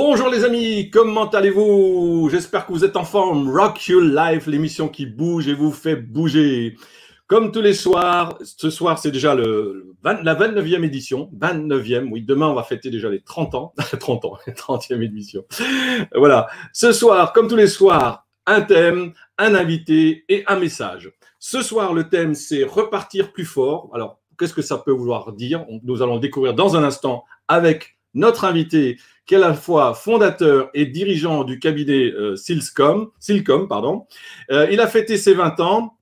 Bonjour les amis, comment allez-vous? J'espère que vous êtes en forme. Rock Your Life, l'émission qui bouge et vous fait bouger. Comme tous les soirs, ce soir c'est déjà la 29e édition. 29e, oui, demain on va fêter déjà les 30 ans. 30 ans, 30e édition. Voilà, ce soir, comme tous les soirs, un thème, un invité et un message. Ce soir, le thème c'est repartir plus fort. Alors, qu'est-ce que ça peut vouloir dire? Nous allons le découvrir dans un instant avec notre invité qui est à la fois fondateur et dirigeant du cabinet Silcom. Il a fêté ses 20 ans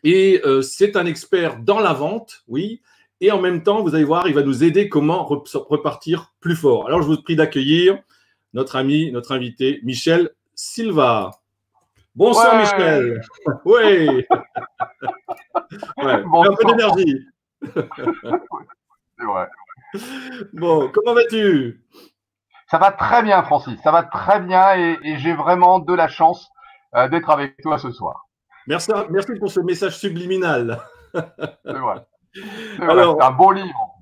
et c'est un expert dans la vente, oui. Et en même temps, vous allez voir, il va nous aider comment repartir plus fort. Alors, je vous prie d'accueillir notre ami, notre invité, Michel Silva. Bonsoir, ouais. Michel. Oui. Ouais. Un peu d'énergie. C'est vrai. Bon, comment vas-tu? Ça va très bien, Francis. Ça va très bien et j'ai vraiment de la chance d'être avec toi ce soir. Merci pour ce message subliminal. C'est vrai. C'est un beau livre.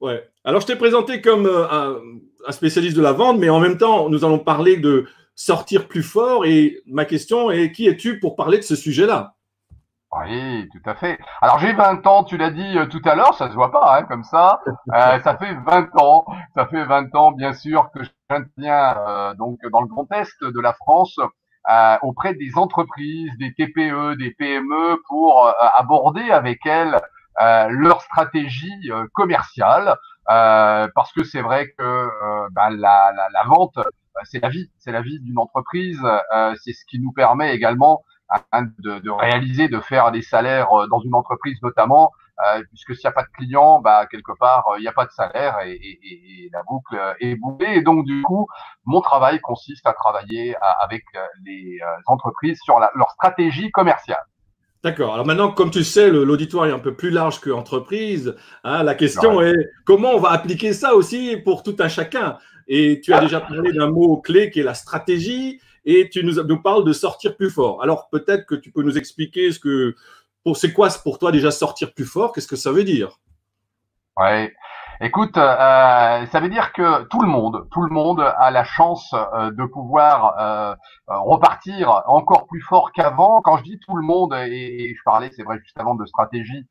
Ouais. Alors, je t'ai présenté comme un spécialiste de la vente, mais en même temps, nous allons parler de sortir plus fort. Et ma question est, qui es-tu pour parler de ce sujet-là? Oui, tout à fait. Alors, j'ai 20 ans, tu l'as dit tout à l'heure, ça se voit pas, hein, comme ça. Ça fait 20 ans. Ça fait 20 ans, bien sûr, que j'interviens donc dans le Grand Est de la France auprès des entreprises, des TPE, des PME pour aborder avec elles leur stratégie commerciale. Parce que c'est vrai que la vente, c'est la vie d'une entreprise. C'est ce qui nous permet également de réaliser, de faire des salaires dans une entreprise notamment, puisque s'il n'y a pas de clients, quelque part, il n'y a pas de salaire et la boucle est bouclée. Et donc, du coup, mon travail consiste à travailler avec les entreprises sur leur stratégie commerciale. D'accord. Alors maintenant, comme tu sais, l'auditoire est un peu plus large que entreprise. Hein, la question est comment on va appliquer ça aussi pour tout un chacun. Et tu as déjà parlé d'un mot clé qui est la stratégie. Et tu nous parles de sortir plus fort. Alors, peut-être que tu peux nous expliquer c'est quoi pour toi déjà sortir plus fort? Qu'est-ce que ça veut dire? Ouais. Écoute, ça veut dire que tout le monde a la chance de pouvoir repartir encore plus fort qu'avant. Quand je dis tout le monde, et je parlais, c'est vrai, juste avant de stratégie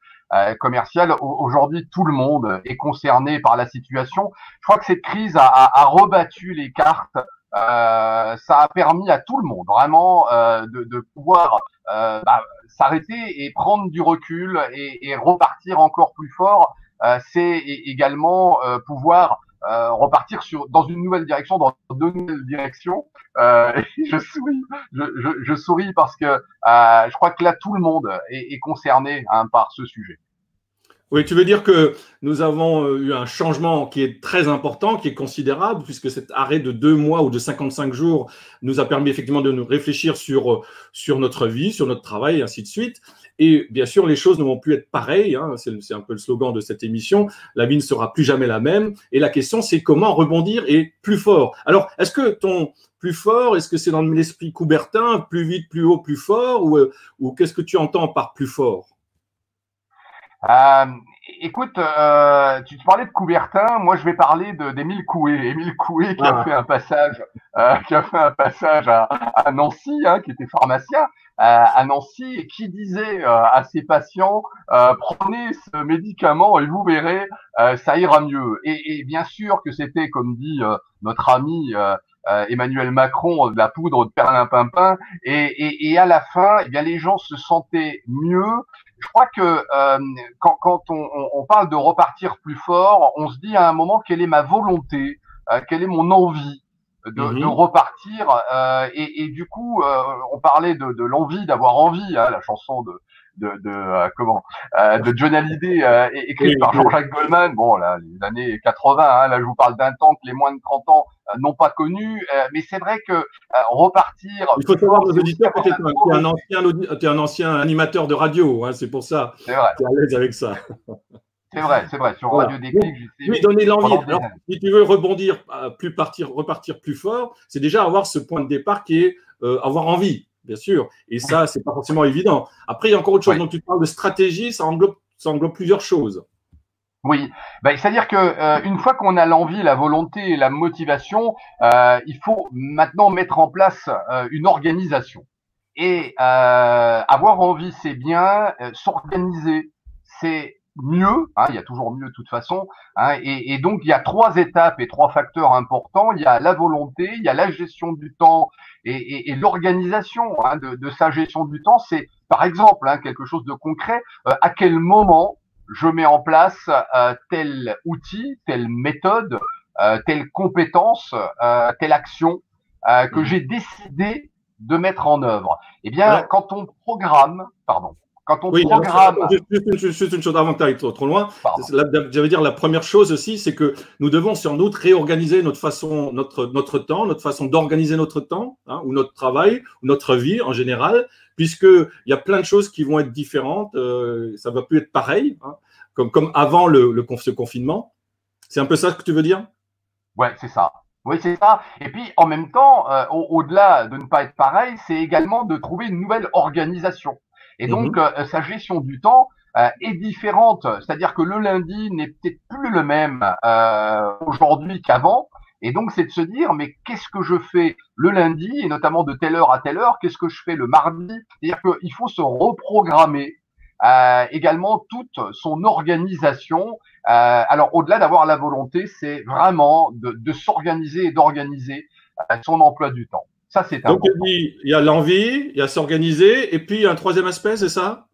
commerciale, aujourd'hui tout le monde est concerné par la situation. Je crois que cette crise a rebattu les cartes. Ça a permis à tout le monde vraiment de pouvoir s'arrêter et prendre du recul et repartir encore plus fort. C'est également pouvoir repartir dans une nouvelle direction, dans de nouvelles directions. Je souris parce que je crois que là tout le monde est concerné par ce sujet. Oui, tu veux dire que nous avons eu un changement qui est très important, qui est considérable, puisque cet arrêt de 2 mois ou de 55 jours nous a permis effectivement de nous réfléchir sur notre vie, sur notre travail, et ainsi de suite. Et bien sûr, les choses ne vont plus être pareilles. Hein, c'est un peu le slogan de cette émission. La vie ne sera plus jamais la même. Et la question, c'est comment rebondir et plus fort. Alors, est-ce que ton plus fort, est-ce que c'est dans l'esprit Coubertin, plus vite, plus haut, plus fort, ou qu'est-ce que tu entends par plus fort? Écoute, tu te parlais de Coubertin, moi je vais parler d'Émile Coué. Émile Coué qui a fait un passage, à Nancy, hein, qui était pharmacien à Nancy et qui disait à ses patients prenez ce médicament et vous verrez, ça ira mieux. Et bien sûr que c'était, comme dit notre ami Emmanuel Macron, de la poudre de perlimpinpin. Et à la fin, eh bien les gens se sentaient mieux. Je crois que quand on parle de repartir plus fort, on se dit à un moment quelle est ma volonté, quelle est mon envie de repartir. Et du coup, on parlait de l'envie, d'avoir envie, hein, la chanson de Johnny Hallyday, écrite par Jean-Jacques Goldman. Bon, là, les années 80, hein, là, je vous parle d'un temps que les moins de 30 ans n'ont pas connu. Mais c'est vrai que repartir. Il faut savoir, nos auditeurs, peut-être que tu es un ancien animateur de radio, hein, c'est pour ça. C'est vrai. Tu es à l'aise avec ça. C'est vrai. Sur voilà. Radio Déclic, oui, donner l'envie. Alors, si tu veux rebondir, repartir plus fort, c'est déjà avoir ce point de départ qui est avoir envie. Bien sûr. Et ça, c'est pas forcément évident. Après, il y a encore autre chose. Donc, tu parles de stratégie, ça englobe plusieurs choses. Oui, c'est-à-dire que une fois qu'on a l'envie, la volonté et la motivation, il faut maintenant mettre en place une organisation. Et avoir envie, c'est bien. S'organiser, c'est mieux. Hein, il y a toujours mieux de toute façon. Hein, et donc, il y a trois étapes et trois facteurs importants. Il y a la volonté, il y a la gestion du temps et l'organisation hein, de sa gestion du temps. C'est, par exemple, hein, quelque chose de concret. À quel moment je mets en place tel outil, telle méthode, telle compétence, telle action que Mhm. j'ai décidé de mettre en œuvre. Eh bien, Alors, quand on oui, alors, programme, attends, juste une chose avant que tu ailles trop loin. pardon, J'allais dire la première chose aussi, c'est que nous devons sans doute réorganiser notre façon, notre temps, notre façon d'organiser notre temps, hein, ou notre travail, ou notre vie en général, puisqu'il y a plein de choses qui vont être différentes. Ça ne va plus être pareil, hein, comme avant ce confinement. C'est un peu ça que tu veux dire? ouais, c'est ça. Oui, c'est ça. Et puis, en même temps, au-delà de ne pas être pareil, c'est également de trouver une nouvelle organisation. Et donc, Mhm. sa gestion du temps est différente. C'est-à-dire que le lundi n'est peut-être plus le même aujourd'hui qu'avant. Et donc, c'est de se dire, mais qu'est-ce que je fais le lundi, et notamment de telle heure à telle heure, qu'est-ce que je fais le mardi? C'est-à-dire qu'il faut se reprogrammer également toute son organisation alors, au-delà d'avoir la volonté, c'est vraiment de s'organiser et d'organiser son emploi du temps. Ça, c'est Donc, tu important. dis, il y a l'envie, il y a s'organiser, et puis il y a un troisième aspect, c'est ça?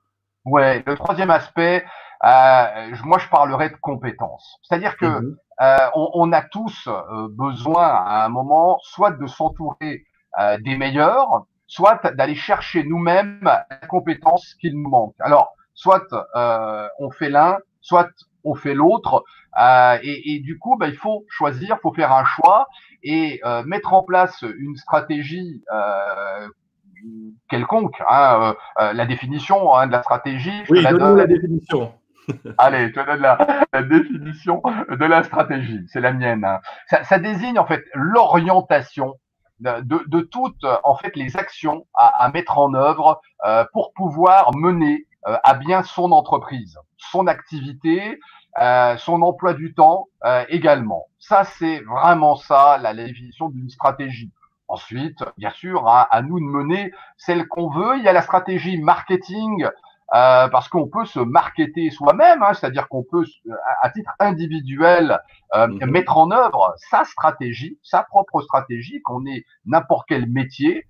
Ouais. Le troisième aspect, moi, je parlerai de compétences. C'est-à-dire que Mhm. on a tous besoin à un moment, soit de s'entourer des meilleurs, soit d'aller chercher nous-mêmes la compétence qu'il nous manque. Alors, soit on fait l'un, soit on fait l'autre, et du coup, il faut choisir, il faut faire un choix et mettre en place une stratégie quelconque. Hein, la définition hein, de la stratégie, je te Oui, la donne-nous la donne. définition. Allez, je te donne la définition de la stratégie. C'est la mienne. Hein. Ça désigne en fait l'orientation de toutes en fait les actions à mettre en œuvre pour pouvoir mener à bien son entreprise, son activité, son emploi du temps également. Ça, c'est vraiment ça la définition d'une stratégie. Ensuite, bien sûr, hein, à nous de mener celle qu'on veut. Il y a la stratégie marketing parce qu'on peut se marketer soi-même, hein, c'est-à-dire qu'on peut, à titre individuel, Mhm. mettre en œuvre sa stratégie, sa propre stratégie, qu'on ait n'importe quel métier,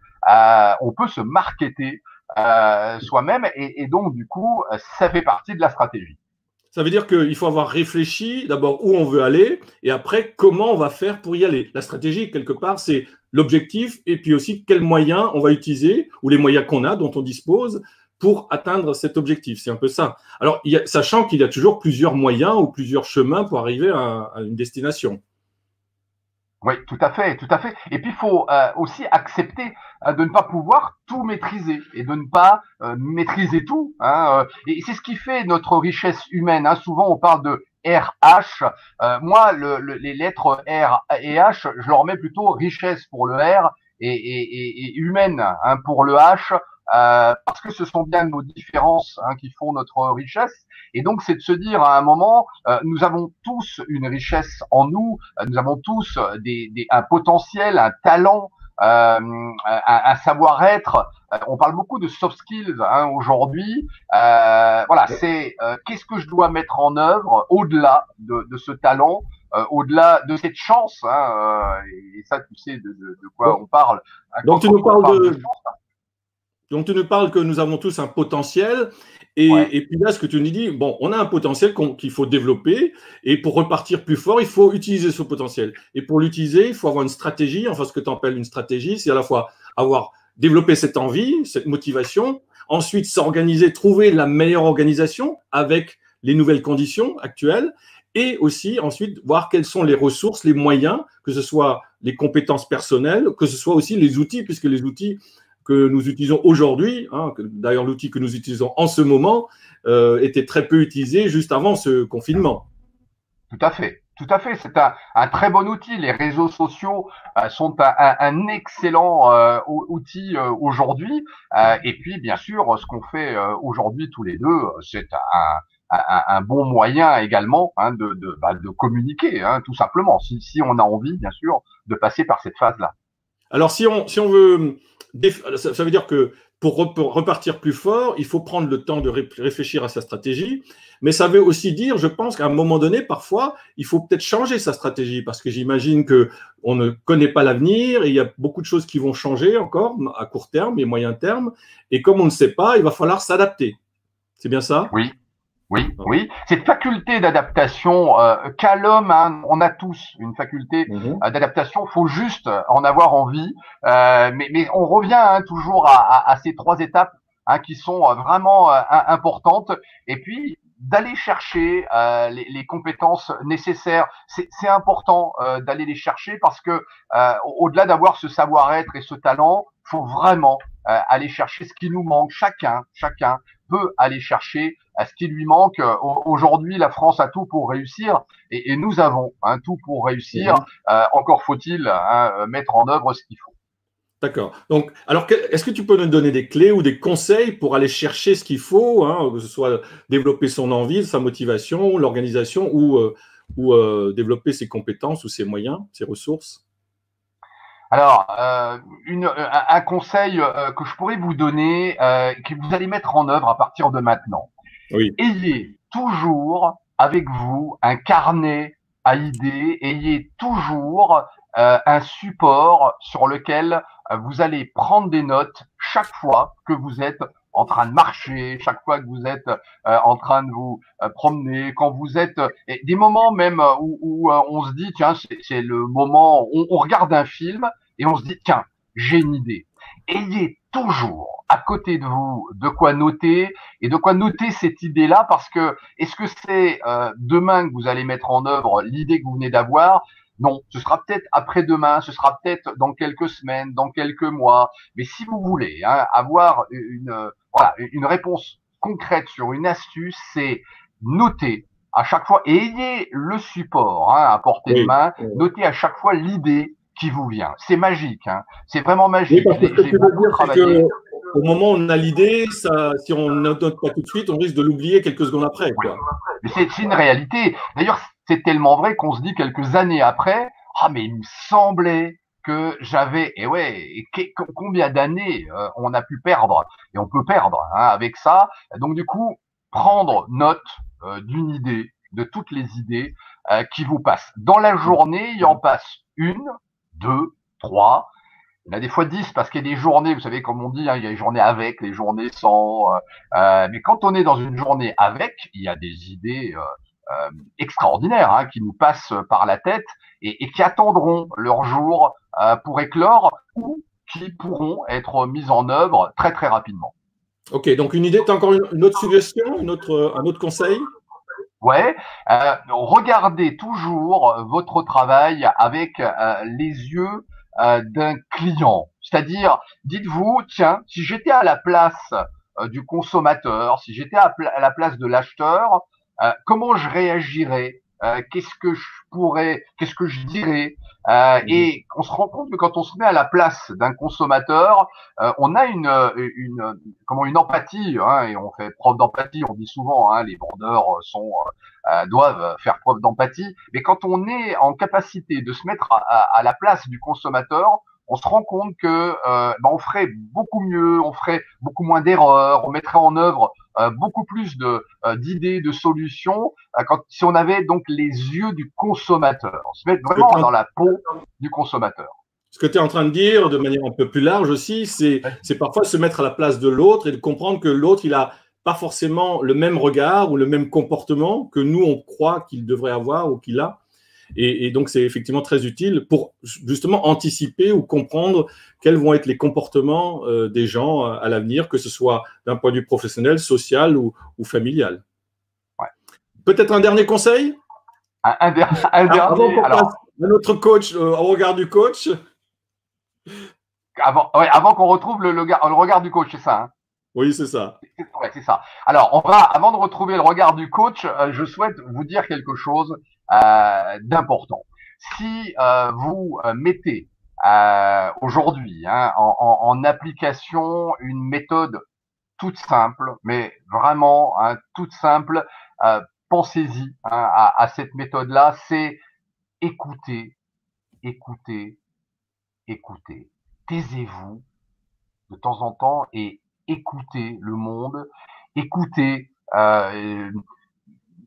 on peut se marketer soi-même, et donc du coup, ça fait partie de la stratégie. Ça veut dire qu'il faut avoir réfléchi d'abord où on veut aller et après comment on va faire pour y aller. La stratégie, quelque part, c'est l'objectif et puis aussi quels moyens on va utiliser ou les moyens qu'on a, dont on dispose pour atteindre cet objectif. C'est un peu ça. Alors, sachant qu'il y a toujours plusieurs moyens ou plusieurs chemins pour arriver à une destination. Oui, tout à fait, tout à fait. Et puis il faut aussi accepter de ne pas pouvoir tout maîtriser et de ne pas maîtriser tout. Hein, et c'est ce qui fait notre richesse humaine. Hein. Souvent on parle de RH. Moi, les lettres R et H, je leur mets plutôt richesse pour le R et humaine hein, pour le H, parce que ce sont bien nos différences hein, qui font notre richesse. Et donc c'est de se dire à un moment, nous avons tous une richesse en nous, nous avons tous un potentiel, un talent, un savoir-être. On parle beaucoup de soft skills hein, aujourd'hui. Voilà, c'est qu'est-ce que je dois mettre en œuvre au-delà de ce talent, au-delà de cette chance. Hein, et ça, tu sais de quoi Donc, on parle. Hein, donc tu quand nous on parles parle de de, chance, Donc, tu nous parles que nous avons tous un potentiel. ouais. Et puis là, ce que tu nous dis, bon, on a un potentiel qu'il faut développer. Et pour repartir plus fort, il faut utiliser ce potentiel. Et pour l'utiliser, il faut avoir une stratégie. Enfin, ce que tu appelles une stratégie, c'est à la fois avoir développé cette envie, cette motivation. Ensuite, s'organiser, trouver la meilleure organisation avec les nouvelles conditions actuelles. Et aussi, ensuite, voir quelles sont les ressources, les moyens, que ce soit les compétences personnelles, que ce soit aussi les outils, puisque les outils que nous utilisons aujourd'hui, hein, d'ailleurs l'outil que nous utilisons en ce moment, était très peu utilisé juste avant ce confinement. Tout à fait. Tout à fait, c'est un très bon outil. Les réseaux sociaux sont un excellent outil aujourd'hui. Et puis, bien sûr, ce qu'on fait aujourd'hui tous les deux, c'est un bon moyen également de communiquer, tout simplement, si on a envie, bien sûr, de passer par cette phase-là. Alors, si on veut, ça veut dire que pour repartir plus fort, il faut prendre le temps de réfléchir à sa stratégie. Mais ça veut aussi dire, je pense qu'à un moment donné, parfois, il faut peut-être changer sa stratégie parce que j'imagine qu'on ne connaît pas l'avenir et il y a beaucoup de choses qui vont changer encore à court terme et moyen terme. Et comme on ne sait pas, il va falloir s'adapter. C'est bien ça? Oui. Oui, oui. Cette faculté d'adaptation qu'a l'homme, on a tous une faculté d'adaptation. Faut juste en avoir envie. Mais on revient toujours à ces trois étapes qui sont vraiment importantes. Et puis d'aller chercher les compétences nécessaires. C'est important d'aller les chercher parce que au-delà d'avoir ce savoir-être et ce talent, faut vraiment aller chercher ce qui nous manque. Chacun peut aller chercher ce qui lui manque. Aujourd'hui, la France a tout pour réussir et nous avons tout pour réussir. Encore faut-il mettre en œuvre ce qu'il faut. D'accord. Donc, alors, est-ce que tu peux nous donner des clés ou des conseils pour aller chercher ce qu'il faut, que ce soit développer son envie, sa motivation, l'organisation ou développer ses compétences ou ses moyens, ses ressources? Alors, un conseil que je pourrais vous donner, que vous allez mettre en œuvre à partir de maintenant. Oui. Ayez toujours avec vous un carnet à idées, ayez toujours un support sur lequel vous allez prendre des notes chaque fois que vous êtes en train de marcher, chaque fois que vous êtes en train de vous promener, quand vous êtes des moments même où on se dit tiens c'est le moment, on regarde un film et on se dit tiens j'ai une idée. Ayez toujours à côté de vous de quoi noter et de quoi noter cette idée-là parce que est-ce que c'est demain que vous allez mettre en œuvre l'idée que vous venez d'avoir? Non, ce sera peut-être après-demain, ce sera peut-être dans quelques semaines, dans quelques mois. Mais si vous voulez avoir une réponse concrète sur une astuce, c'est noter à chaque fois et ayez le support à portée de main. Notez à chaque fois l'idée qui vous vient. C'est magique, c'est vraiment magique. Oui, parce que ce que tu veux dire, c'est qu'au moment où on a l'idée, si on ne note pas tout de suite, on risque de l'oublier quelques secondes après. Oui. Mais c'est une réalité. D'ailleurs, c'est tellement vrai qu'on se dit quelques années après, mais il me semblait que j'avais, combien d'années on a pu perdre, et on peut perdre avec ça. Donc du coup, prendre note d'une idée, de toutes les idées qui vous passent. Dans la journée, il en passe une, deux, trois. Il y en a des fois 10 parce qu'il y a des journées, vous savez, comme on dit, il y a les journées avec, les journées sans. Mais quand on est dans une journée avec, il y a des idées extraordinaires qui nous passent par la tête et qui attendront leur jour pour éclore ou qui pourront être mises en œuvre très très rapidement. Ok, donc une idée, tu as encore une autre suggestion, un autre conseil? Ouais, regardez toujours votre travail avec les yeux d'un client. C'est-à-dire, dites-vous, tiens, si j'étais à la place du consommateur, si j'étais à la place de l'acheteur, comment je réagirais? Qu'est-ce que je dirais? Et on se rend compte que quand on se met à la place d'un consommateur, on a une empathie, et on fait preuve d'empathie. On dit souvent, les vendeurs doivent faire preuve d'empathie. Mais quand on est en capacité de se mettre à la place du consommateur, on se rend compte que on ferait beaucoup mieux, on ferait beaucoup moins d'erreurs, on mettrait en œuvre beaucoup plus d'idées, de solutions, si on avait donc les yeux du consommateur. On se met vraiment dans la peau du consommateur. Ce que tu es en train de dire de manière un peu plus large aussi, c'est parfois se mettre à la place de l'autre et de comprendre que l'autre, il a pas forcément le même regard ou le même comportement que nous, on croit qu'il devrait avoir ou qu'il a. Et donc, c'est effectivement très utile pour justement anticiper ou comprendre quels vont être les comportements des gens à l'avenir, que ce soit d'un point de vue professionnel, social ou familial. Ouais. Peut-être un dernier conseil? Un dernier. Avant qu'on passe à notre coach, au regard du coach. Avant qu'on retrouve le regard du coach, c'est ça. Oui, c'est ça. Ouais, c'est ça. Alors, avant de retrouver le regard du coach, je souhaite vous dire quelque chose d'important. Si vous mettez aujourd'hui en application une méthode toute simple, mais vraiment toute simple, pensez-y à cette méthode-là, c'est écouter, écouter, écoutez. Taisez-vous de temps en temps et écoutez le monde, écoutez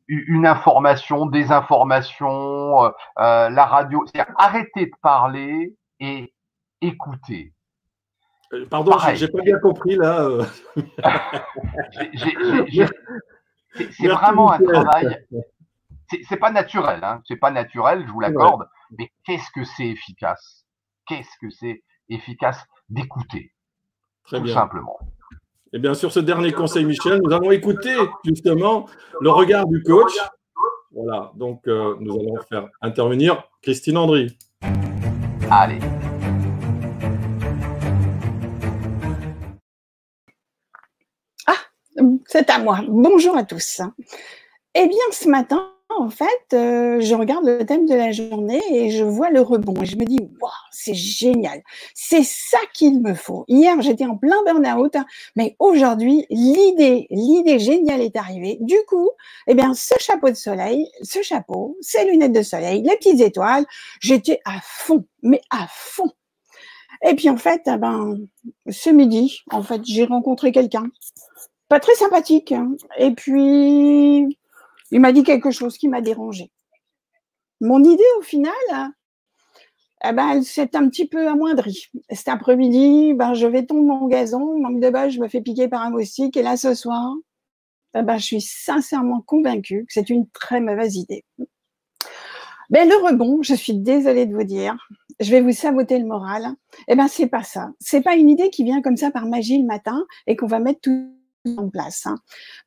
une information, des informations, la radio. Arrêtez de parler et écoutez. Pardon, j'ai pas bien compris là. C'est vraiment un travail. C'est pas naturel, hein. C'est pas naturel, je vous l'accorde. Mais qu'est-ce que c'est efficace? Qu'est-ce que c'est efficace d'écouter, tout simplement. Et bien sur ce dernier conseil, Michel, nous allons écouter justement le regard du coach. Voilà, donc nous allons faire intervenir Christine Andry. Allez. Ah, c'est à moi. Bonjour à tous. Eh bien, ce matin, en fait, je regarde le thème de la journée et je vois le rebond. Et je me dis, waouh, c'est génial. C'est ça qu'il me faut. Hier, j'étais en plein burn-out, mais aujourd'hui, l'idée géniale est arrivée. Du coup, eh bien, ce chapeau de soleil, ce chapeau, ces lunettes de soleil, les petites étoiles, j'étais à fond, mais à fond. Et puis, en fait, ce midi, en fait, j'ai rencontré quelqu'un, pas très sympathique. Et puis, il m'a dit quelque chose qui m'a dérangée. Mon idée, au final, elle s'est un petit peu amoindrie. Cet après-midi, je vais tondre mon gazon, manque de bol, je me fais piquer par un moustique. Et là, ce soir, je suis sincèrement convaincue que c'est une très mauvaise idée. Mais le rebond, je suis désolée de vous dire, je vais vous saboter le moral. C'est pas ça. C'est pas une idée qui vient comme ça par magie le matin et qu'on va mettre tout en place,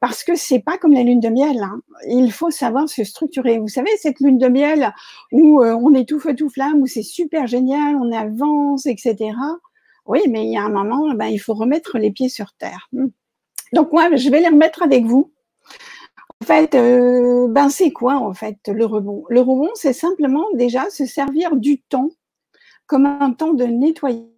parce que c'est pas comme la lune de miel, il faut savoir se structurer. Vous savez, cette lune de miel où on est tout feu tout flamme, où c'est super génial, on avance, etc. Oui, mais il y a un moment, il faut remettre les pieds sur terre. Donc moi, je vais les remettre avec vous. En fait, c'est quoi en fait le rebond? Le rebond, c'est simplement déjà se servir du temps comme un temps de nettoyage,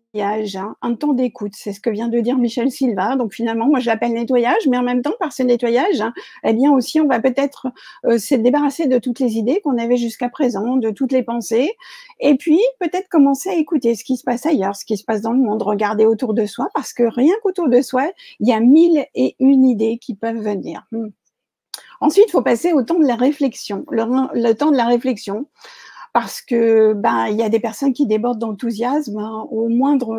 un temps d'écoute. C'est ce que vient de dire Michel Silva. Donc finalement, moi je l'appelle nettoyage, mais en même temps, par ce nettoyage, eh bien aussi, on va peut-être se débarrasser de toutes les idées qu'on avait jusqu'à présent, de toutes les pensées, et puis peut-être commencer à écouter ce qui se passe ailleurs, ce qui se passe dans le monde, regarder autour de soi, parce que rien qu'autour de soi, il y a 1001 idées qui peuvent venir. Ensuite, il faut passer au temps de la réflexion, le temps de la réflexion. Parce que il y a des personnes qui débordent d'enthousiasme au moindre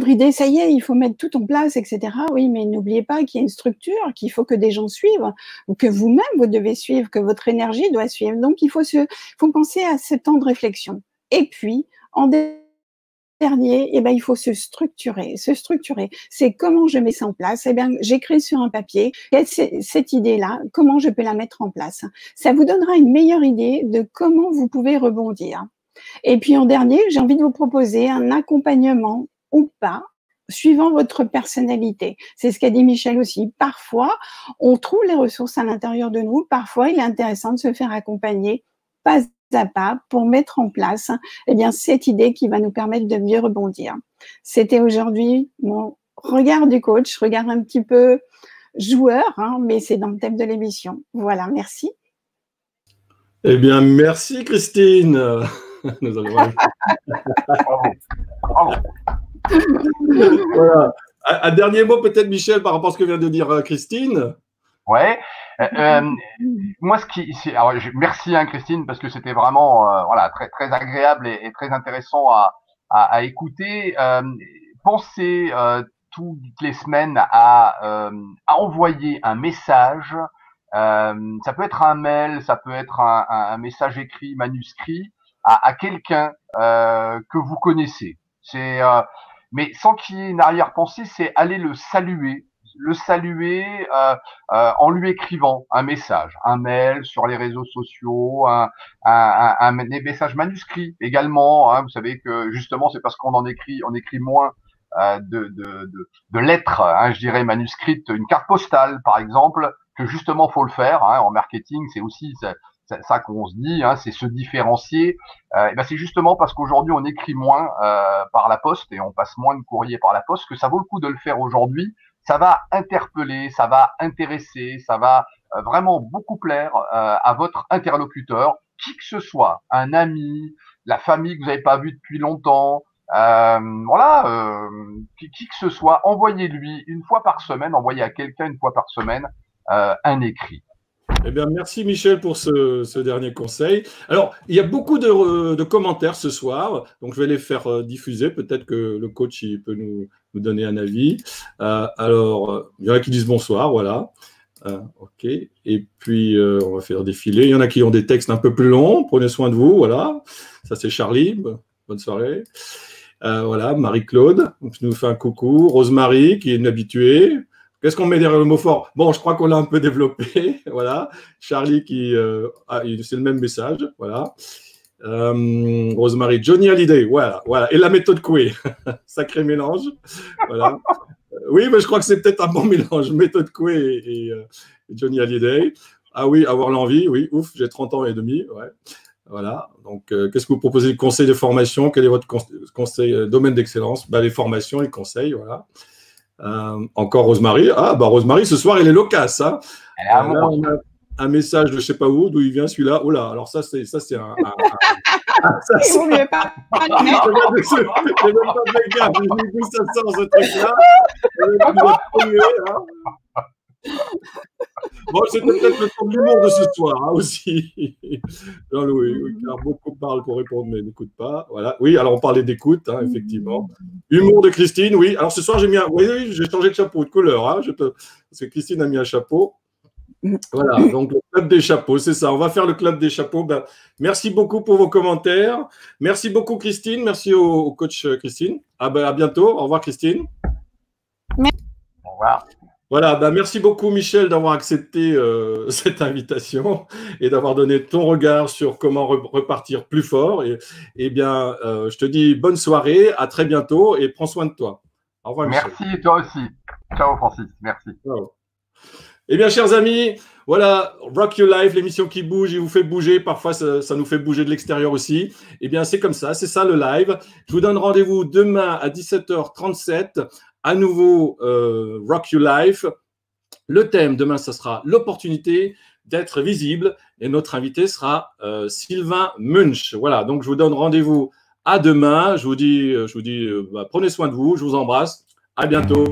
idée, ça y est, il faut mettre tout en place, etc. Oui, mais n'oubliez pas qu'il y a une structure, qu'il faut que des gens suivent, ou que vous-même vous devez suivre, que votre énergie doit suivre. Donc il faut penser à ce temps de réflexion. Et puis en dernier, il faut se structurer. C'est comment je mets ça en place. J'écris sur un papier cette idée-là, comment je peux la mettre en place. Ça vous donnera une meilleure idée de comment vous pouvez rebondir. Et puis en dernier, j'ai envie de vous proposer un accompagnement ou pas, suivant votre personnalité. C'est ce qu'a dit Michel aussi. Parfois, on trouve les ressources à l'intérieur de nous. Parfois, il est intéressant de se faire accompagner, pas à pas, pour mettre en place cette idée qui va nous permettre de mieux rebondir. C'était aujourd'hui mon regard du coach, regard un petit peu joueur, mais c'est dans le thème de l'émission. Voilà, merci. Eh bien, merci Christine. Nous allons... Voilà. Un dernier mot peut-être, Michel, par rapport à ce que vient de dire Christine. Ouais. Moi, alors, merci Christine, parce que c'était vraiment très très agréable et très intéressant à écouter. Pensez toutes les semaines à envoyer un message. Ça peut être un mail, ça peut être un message écrit, manuscrit, à quelqu'un que vous connaissez. Mais sans qu'il y ait une arrière-pensée, c'est aller le saluer en lui écrivant un message, un mail sur les réseaux sociaux, des messages manuscrits également. Vous savez que justement c'est parce on écrit moins de lettres, je dirais manuscrites, une carte postale par exemple, que justement faut le faire. En marketing, c'est aussi ça qu'on se dit, c'est se différencier. C'est justement parce qu'aujourd'hui on écrit moins par la poste et on passe moins de courrier par la poste que ça vaut le coup de le faire aujourd'hui. ça va interpeller, ça va intéresser, ça va vraiment beaucoup plaire à votre interlocuteur, qui que ce soit, un ami, la famille que vous n'avez pas vue depuis longtemps, voilà, qui que ce soit, envoyez-lui une fois par semaine, envoyez à quelqu'un une fois par semaine un écrit. Eh bien, merci Michel pour ce dernier conseil. Alors, il y a beaucoup de commentaires ce soir, donc je vais les faire diffuser. Peut-être que le coach il peut nous donner un avis. Alors, il y en a qui disent bonsoir, voilà. Ok. Et puis, on va faire défiler. Il y en a qui ont des textes un peu plus longs. Prenez soin de vous, voilà. Ça, c'est Charlie. Bonne soirée. Voilà, Marie-Claude qui nous fait un coucou. Rosemary, qui est une habituée. Qu'est-ce qu'on met derrière le mot fort? Bon, je crois qu'on l'a un peu développé. Voilà. Charlie qui. C'est le même message. Voilà. Rosemary, Johnny Hallyday. Voilà. Et la méthode Coué. Sacré mélange. Voilà. Oui, mais je crois que c'est peut-être un bon mélange. Méthode Coué et Johnny Hallyday. Ah oui, avoir l'envie. Oui, ouf, j'ai 30 ans et demi. Ouais. Voilà. Donc, qu'est-ce que vous proposez? Conseil de formation? Quel est votre conseil, domaine d'excellence? Les formations, les conseils. Voilà. Encore Rosemary. Ah, Rosemary, ce soir, elle est loquace. Hein. Là, on a un message de je ne sais pas où, d'où il vient celui-là. Oh là, alors ça, c'est un. Il vaut mieux pas. Je n'ai même pas fait gaffe. D'où ça sort ce truc-là. Bon, c'était peut-être le temps de l'humour de ce soir hein, aussi. Jean-Louis, car beaucoup parlent pour répondre, mais n'écoutent pas. Voilà. Oui, alors on parlait d'écoute, hein, effectivement. Humour de Christine, oui. Alors ce soir, j'ai mis un. Oui, j'ai changé de chapeau, de couleur. Hein, parce que Christine a mis un chapeau. Voilà, donc le club des chapeaux, c'est ça. On va faire le club des chapeaux. Merci beaucoup pour vos commentaires. Merci beaucoup, Christine. Merci au coach Christine. À bientôt. Au revoir, Christine. Au revoir. Voilà, merci beaucoup Michel d'avoir accepté cette invitation et d'avoir donné ton regard sur comment repartir plus fort. Et bien, je te dis bonne soirée, à très bientôt et prends soin de toi. Au revoir Michel. Merci, toi aussi. Ciao Francis, merci. Ciao. Eh bien, chers amis, voilà, Rock Your Life, l'émission qui bouge, il vous fait bouger. Parfois, ça nous fait bouger de l'extérieur aussi. Eh bien, c'est comme ça, c'est ça le live. Je vous donne rendez-vous demain à 17h37. À nouveau, Rock Your Life. Le thème demain, ce sera l'opportunité d'être visible. Et notre invité sera Sylvain Munch. Voilà, donc je vous donne rendez-vous à demain. Je vous dis prenez soin de vous. Je vous embrasse. À bientôt.